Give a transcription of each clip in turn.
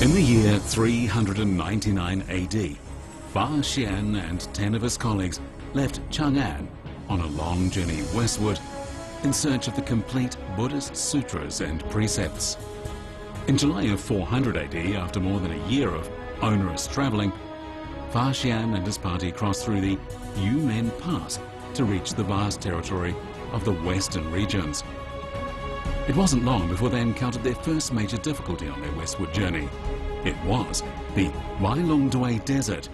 In the year 399 AD, Fa Xian and 10 of his colleagues left Chang'an on a long journey westward in search of the complete Buddhist sutras and precepts. In July of 400 AD, after more than a year of onerous traveling, Fa Xian and his party crossed through the Yumen Pass to reach the vast territory of the western regions. It wasn't long before they encountered their first major difficulty on their westward journey. It was the Wailongdui Desert.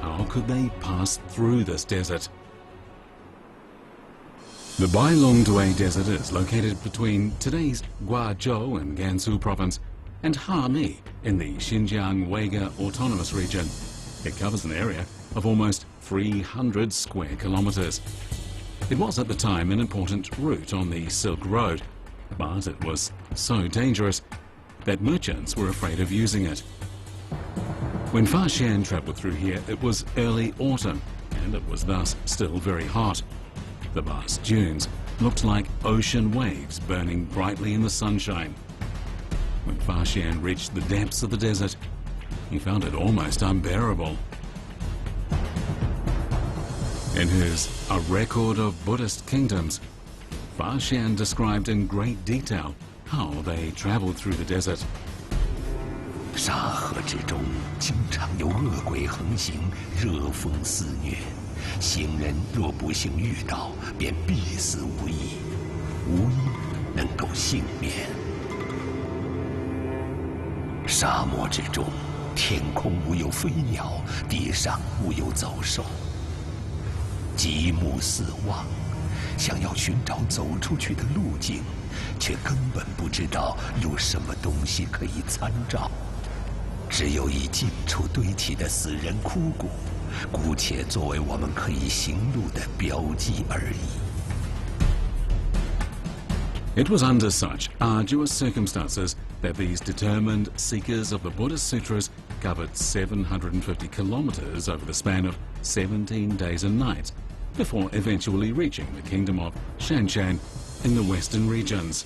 How could they pass through this desert? The Wailongdui Desert is located between today's Guizhou in Gansu province and Hami in the Xinjiang Uyghur Autonomous Region. It covers an area of almost 300 square kilometers. It was at the time an important route on the Silk Road, but it was so dangerous that merchants were afraid of using it. When Fa Xian traveled through here, it was early autumn, and it was thus still very hot. The vast dunes looked like ocean waves burning brightly in the sunshine. When Fa Xian reached the depths of the desert, he found it almost unbearable. In his A Record of Buddhist Kingdoms, Fa Xian described in great detail how they traveled through the desert. 沙河之中，经常有恶鬼横行，热风肆虐。行人若不幸遇到，便必死无疑，无一能够幸免。沙漠之中，天空无有飞鸟，地上无有走兽。极目四望，想要寻找走出去的路径，却根本不知道有什么东西可以参照，只有一近处堆起的死人枯骨，姑且作为我们可以行路的标记而已。It was under such arduous circumstances that these determined seekers of the Buddhist sutras covered 750 kilometers over the span of 17 days and nights, before eventually reaching the kingdom of Shanshan in the western regions.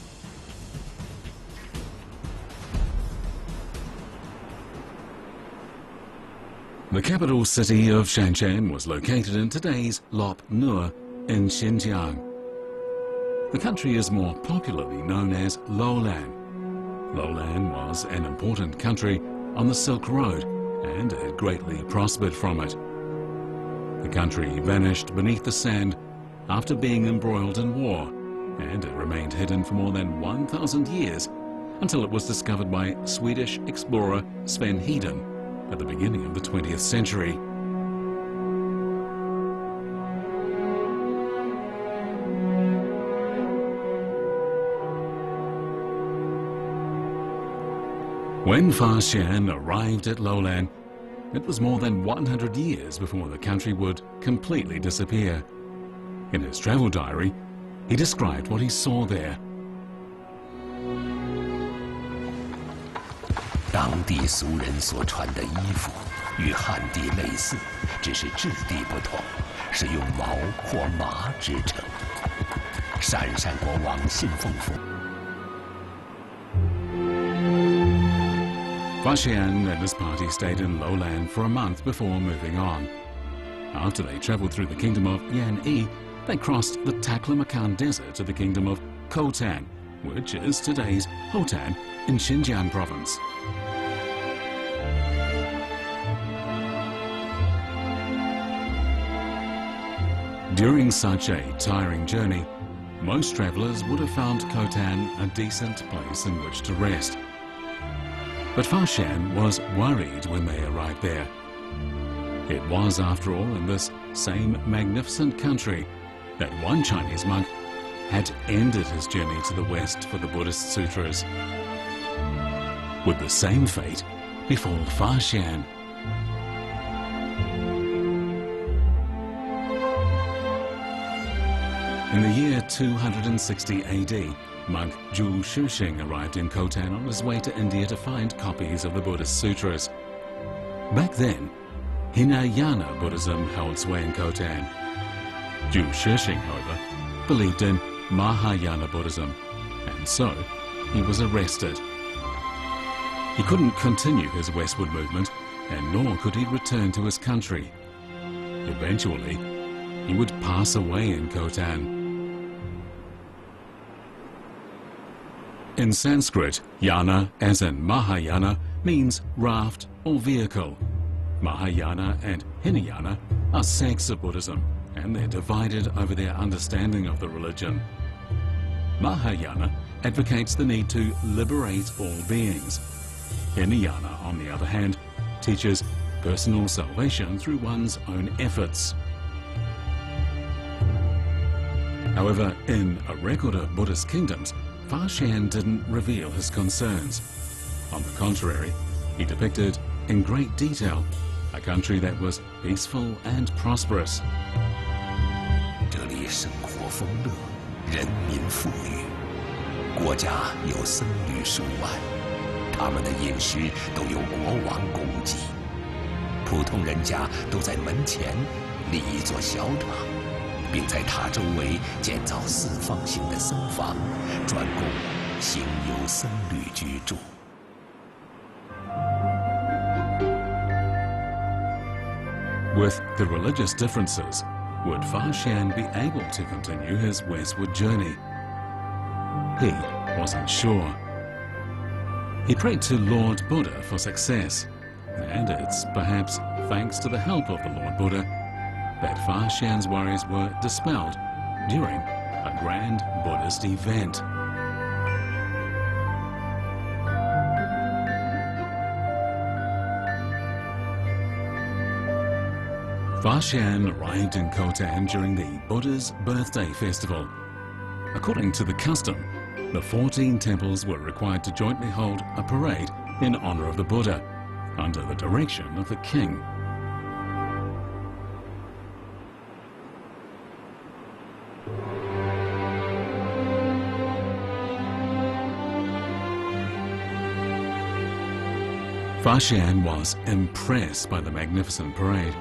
The capital city of Shanshan was located in today's Lop Nur in Xinjiang. The country is more popularly known as Lowland. Lowland was an important country on the Silk Road and had greatly prospered from it. The country vanished beneath the sand after being embroiled in war, and it remained hidden for more than 1,000 years until it was discovered by Swedish explorer Sven Hedin at the beginning of the 20th century. When Fa Xian arrived at Lowland, it was more than 100 years before the country would completely disappear. In his travel diary, he described what he saw there. 当地俗人所穿的衣服与汉地类似，只是质地不同，是用毛或麻织成。鄯善国王信奉佛。 Fa Xian and his party stayed in Lowland for a month before moving on. After they traveled through the kingdom of Yan'e, they crossed the Taklamakan Desert to the kingdom of Khotan, which is today's Hotan in Xinjiang province. During such a tiring journey, most travelers would have found Khotan a decent place in which to rest. But Fa Xian was worried when they arrived there. It was, after all, in this same magnificent country that one Chinese monk had ended his journey to the west for the Buddhist sutras. Would the same fate befall Fa Xian? In the year 260 AD, monk Zhu Shixing arrived in Khotan on his way to India to find copies of the Buddhist sutras. Back then, Hinayana Buddhism held sway in Khotan. Zhu Shixing, however, believed in Mahayana Buddhism, and so he was arrested. He couldn't continue his westward movement, and nor could he return to his country. Eventually, he would pass away in Khotan. In Sanskrit, yana, as in Mahayana, means raft or vehicle. Mahayana and Hinayana are sects of Buddhism, and they're divided over their understanding of the religion. Mahayana advocates the need to liberate all beings. Hinayana, on the other hand, teaches personal salvation through one's own efforts. However, in A Record of Buddhist Kingdoms, Xian didn't reveal his concerns. On the contrary, he depicted in great detail a country that was peaceful and prosperous. 这里生活丰乐，人民富裕，国家有僧侣数万，他们的饮食都由国王供给，普通人家都在门前立一座小塔，并在塔周围建造四方形的僧房，专供行游僧侣居住。 With the religious differences, would Xian be able to continue his westward journey? He wasn't sure. He prayed to Lord Buddha for success, and it's perhaps thanks to the help of the Lord Buddha that Xian's worries were dispelled during a grand Buddhist event. Xian arrived in Khotan during the Buddha's birthday festival. According to the custom, the 14 temples were required to jointly hold a parade in honor of the Buddha, under the direction of the king. Xian was impressed by the magnificent parade.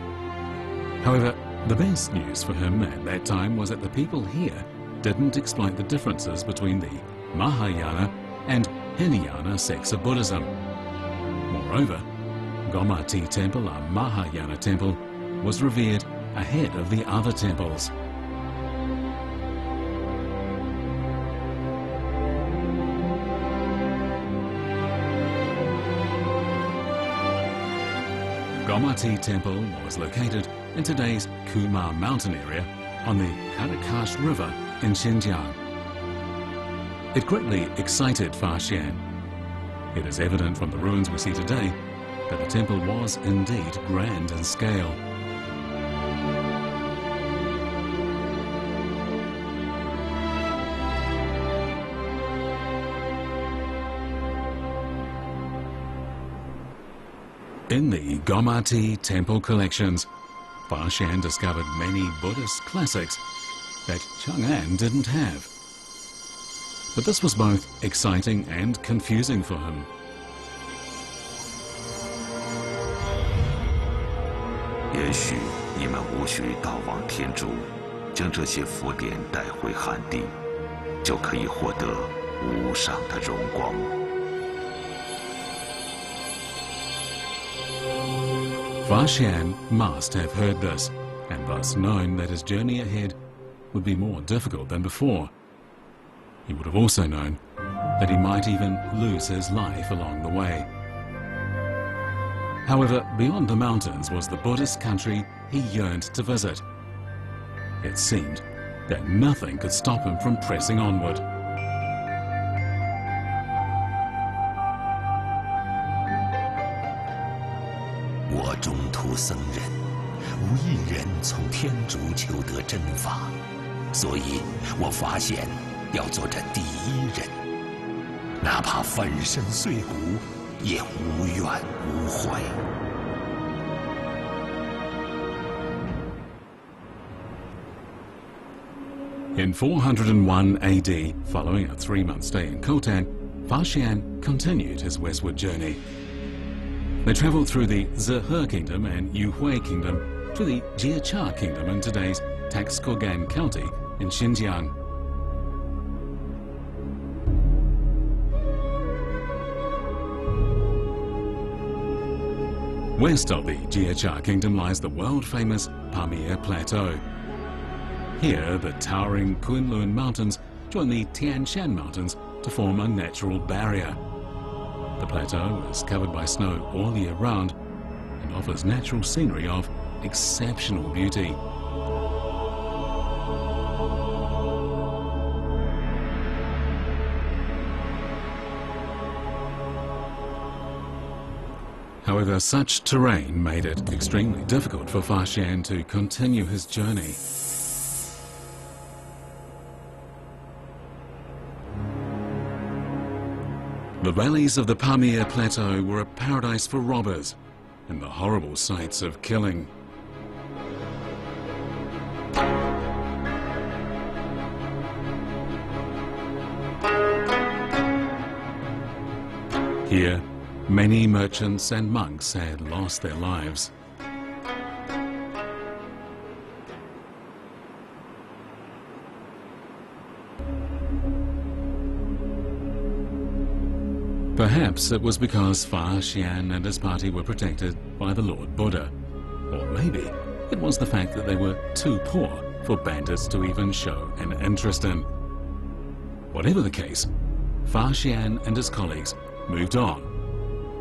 However, the best news for him at that time was that the people here didn't exploit the differences between the Mahayana and Hinayana sects of Buddhism. Moreover, Gomati Temple, a Mahayana temple, was revered ahead of the other temples. Gomati Temple was located in today's Kumar mountain area on the Karakash River in Xinjiang. It greatly excited Xian. It is evident from the ruins we see today that the temple was indeed grand in scale. In the Gomati temple collections, Xian discovered many Buddhist classics that Chang'an didn't have. But this was both exciting and confusing for him. 也许你们无需到往天竺，将这些佛典带回汉地，就可以获得无上的荣光。 Xian must have heard this, and thus known that his journey ahead would be more difficult than before. He would have also known that he might even lose his life along the way. However, beyond the mountains was the Buddhist country he yearned to visit. It seemed that nothing could stop him from pressing onward. "中途僧人，无一人从天竺求得真法，所以我发现要做这第一人，哪怕粉身碎骨，也无怨无悔。" In 401 AD, following a 3-month stay in Khotan, Xian continued his westward journey. They travelled through the Zihe Kingdom and Yuhui Kingdom to the Jiacha Kingdom in today's Taxkogan County in Xinjiang. West of the Jie Kingdom lies the world-famous Pamir Plateau. Here, the towering Kunlun Mountains join the Tian Shan Mountains to form a natural barrier. The plateau is covered by snow all year round and offers natural scenery of exceptional beauty. However, such terrain made it extremely difficult for Fa Xian to continue his journey. The valleys of the Pamir Plateau were a paradise for robbers and the horrible sights of killing. Here, many merchants and monks had lost their lives. Perhaps it was because Fa Xian and his party were protected by the Lord Buddha. Or maybe it was the fact that they were too poor for bandits to even show an interest in. Whatever the case, Fa Xian and his colleagues moved on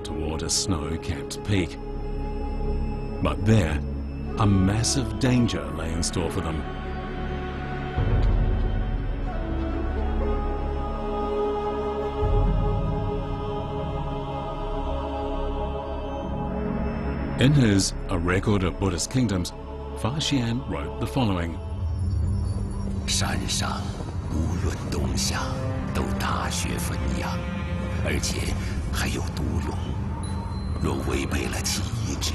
toward a snow-capped peak. But there, a massive danger lay in store for them. In his A Record of Buddhist Kingdoms, Fa Xian wrote the following. 山上无论冬夏都大雪纷扬，而且还有毒龙。若违背了其意志，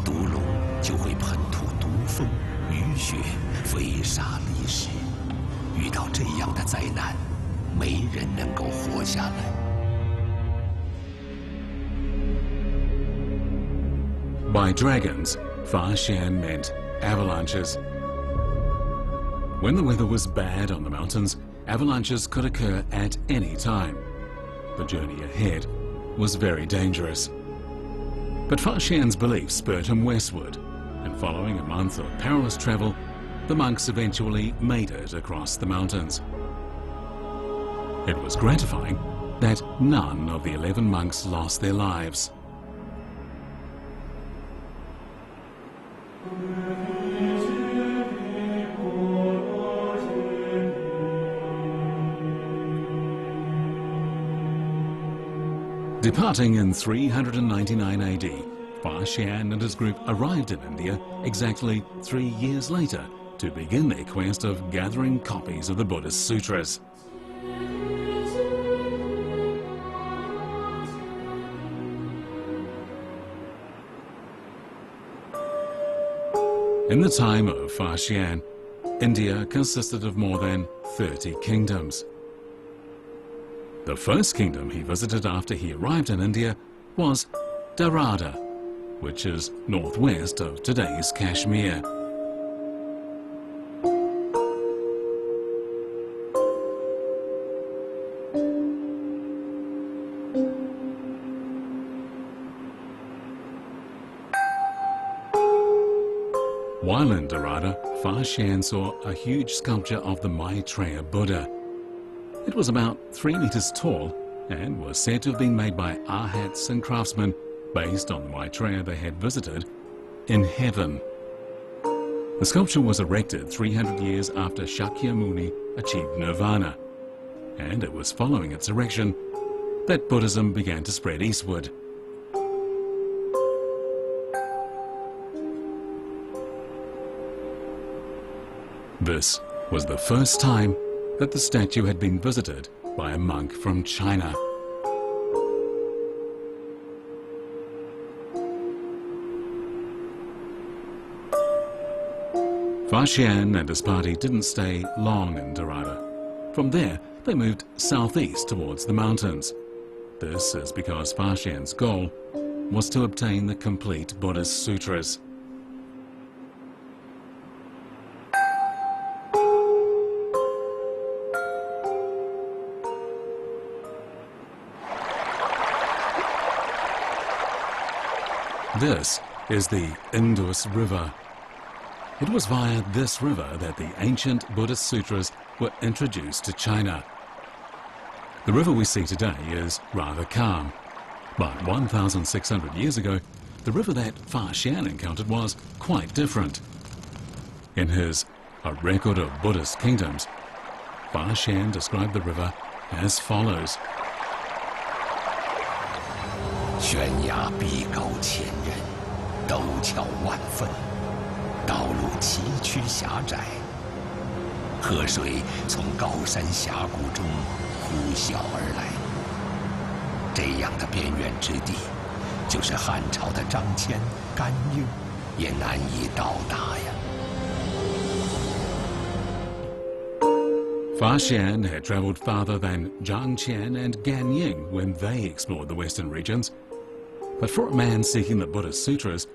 毒龙就会喷吐毒风、雨雪，飞沙离石。遇到这样的灾难，没人能够活下来。 By dragons, Fa Xian meant avalanches. When the weather was bad on the mountains, avalanches could occur at any time. The journey ahead was very dangerous. But Fa Xian's belief spurred him westward, and following a month of perilous travel, the monks eventually made it across the mountains. It was gratifying that none of the 11 monks lost their lives. Departing in 399 AD, Fa Xian and his group arrived in India exactly 3 years later to begin their quest of gathering copies of the Buddhist sutras. In the time of Fa Xian, India consisted of more than 30 kingdoms. The first kingdom he visited after he arrived in India was Darada, which is northwest of today's Kashmir. While in Darada, Fa Xian saw a huge sculpture of the Maitreya Buddha. It was about 3 meters tall and was said to have been made by arhats and craftsmen based on the Maitreya they had visited in heaven. The sculpture was erected 300 years after Shakyamuni achieved nirvana, and it was following its erection that Buddhism began to spread eastward. This was the first time that the statue had been visited by a monk from China. Fa Xian and his party didn't stay long in Darada. From there, they moved southeast towards the mountains. This is because Fa Xian's goal was to obtain the complete Buddhist sutras. This is the Indus River. It was via this river that the ancient Buddhist sutras were introduced to China. The river we see today is rather calm, but 1,600 years ago, the river that Fa Xian encountered was quite different. In his A Record of Buddhist Kingdoms, Fa Xian described the river as follows. 悬崖壁高千仞，陡峭万分，道路崎岖狭窄，河水从高山峡谷中呼啸而来。这样的边远之地，就是汉朝的张骞、甘英也难以到达呀。 Fa Xian had travelled farther than Zhang Qian and Gan Ying when they explored the western regions. But for a man seeking the Buddhist sutras,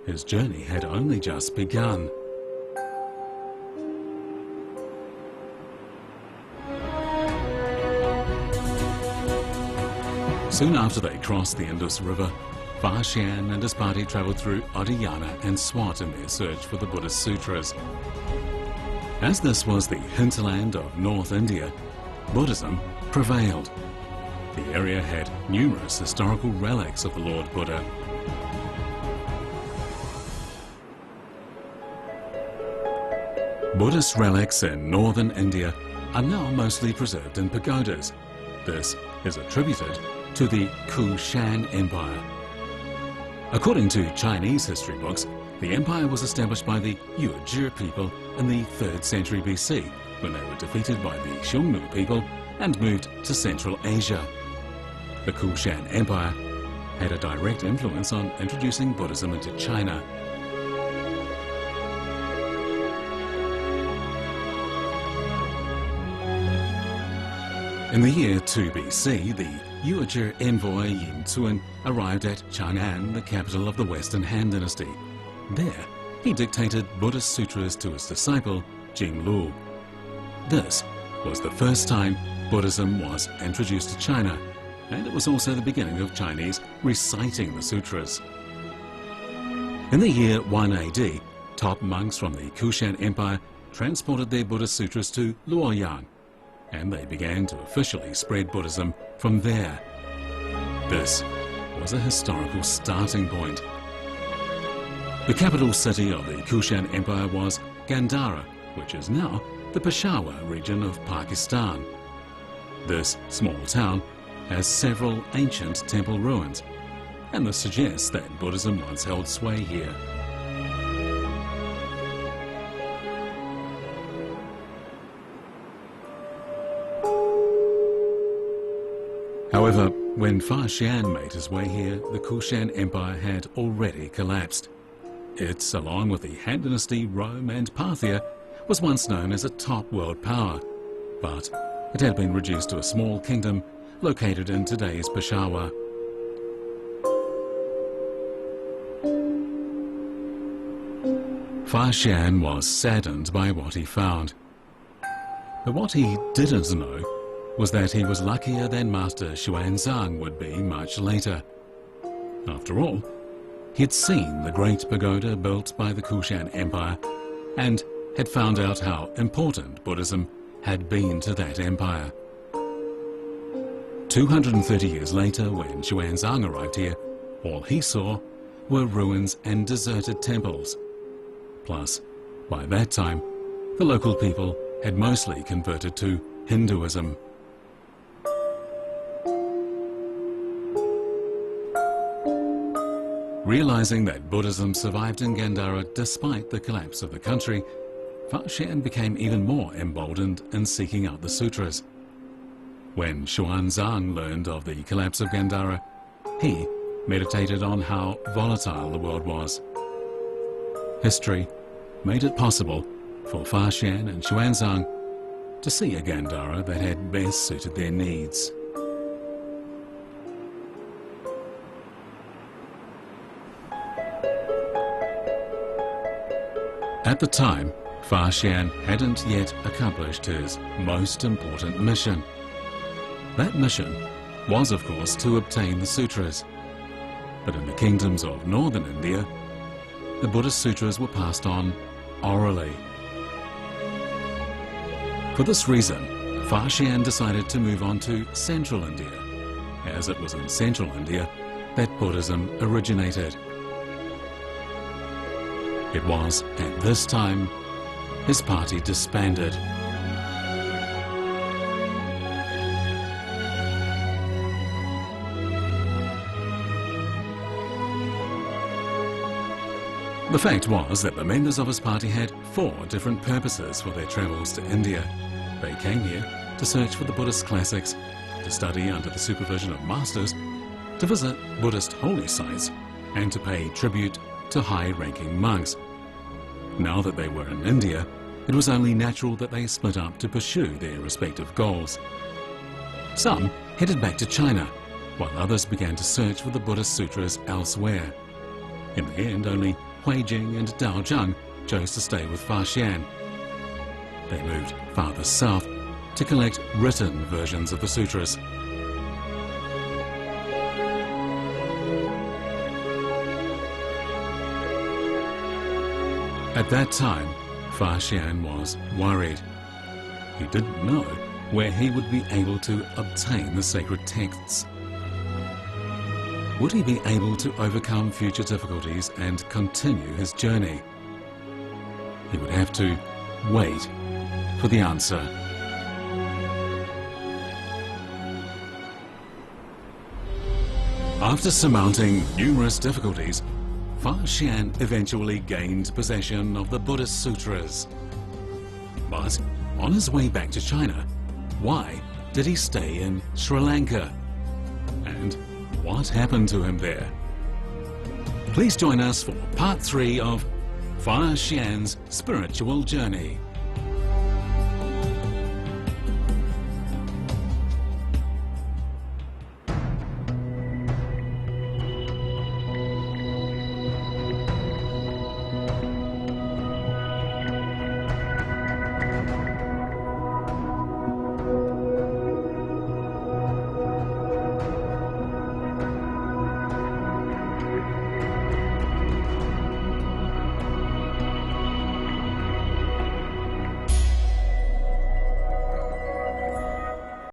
his journey had only just begun. Soon after they crossed the Indus River, Fa Xian and his party travelled through Odiyana and Swat in their search for the Buddhist sutras. As this was the hinterland of North India, Buddhism prevailed. The area had numerous historical relics of the Lord Buddha. Buddhist relics in northern India are now mostly preserved in pagodas. This is attributed to the Xian Empire. According to Chinese history books, the empire was established by the Yuezhi people in the 3rd century BC, when they were defeated by the Xiongnu people and moved to Central Asia. The Xian Empire had a direct influence on introducing Buddhism into China. In the year 2 BC, the Yuezhi envoy Yin Tsun arrived at Chang'an, the capital of the Western Han Dynasty. There, he dictated Buddhist sutras to his disciple, Jing Lu. This was the first time Buddhism was introduced to China, and it was also the beginning of Chinese reciting the sutras. In the year 1 AD, top monks from the Xian Empire transported their Buddhist sutras to Luoyang, and they began to officially spread Buddhism from there. This was a historical starting point. The capital city of the Xian Empire was Gandhara, which is now the Peshawar region of Pakistan. This small town has several ancient temple ruins, and this suggests that Buddhism once held sway here. However, when Fa Xian made his way here, the Xian Empire had already collapsed. It, along with the Han Dynasty, Rome and Parthia, was once known as a top world power, but it had been reduced to a small kingdom located in today's Peshawar. Fa Xian was saddened by what he found. But what he didn't know was that he was luckier than Master Xuanzang would be much later. After all, he had seen the great pagoda built by the Xian Empire and had found out how important Buddhism had been to that empire. 230 years later, when Xuanzang arrived here, all he saw were ruins and deserted temples. Plus, by that time, the local people had mostly converted to Hinduism. Realizing that Buddhism survived in Gandhara despite the collapse of the country, Fa Xian became even more emboldened in seeking out the sutras. When Xuanzang learned of the collapse of Gandhara, he meditated on how volatile the world was. History made it possible for Fa Xian and Xuanzang to see a Gandhara that had best suited their needs. At the time, Fa Xian hadn't yet accomplished his most important mission. That mission was, of course, to obtain the sutras. But in the kingdoms of northern India, the Buddhist sutras were passed on orally. For this reason, Xian decided to move on to central India, as it was in central India that Buddhism originated. It was at this time his party disbanded. The fact was that the members of his party had 4 different purposes for their travels to India. They came here to search for the Buddhist classics, to study under the supervision of masters, to visit Buddhist holy sites, and to pay tribute to high-ranking monks. Now that they were in India, it was only natural that they split up to pursue their respective goals. Some headed back to China, while others began to search for the Buddhist sutras elsewhere. In the end, only Huijing and Daozhang chose to stay with Xian. They moved farther south to collect written versions of the sutras. At that time, Xian was worried. He didn't know where he would be able to obtain the sacred texts. Would he be able to overcome future difficulties and continue his journey? He would have to wait for the answer. After surmounting numerous difficulties, Xian eventually gained possession of the Buddhist sutras. But on his way back to China, why did he stay in Sri Lanka? And what happened to him there? Please join us for part 3 of Xian's spiritual journey.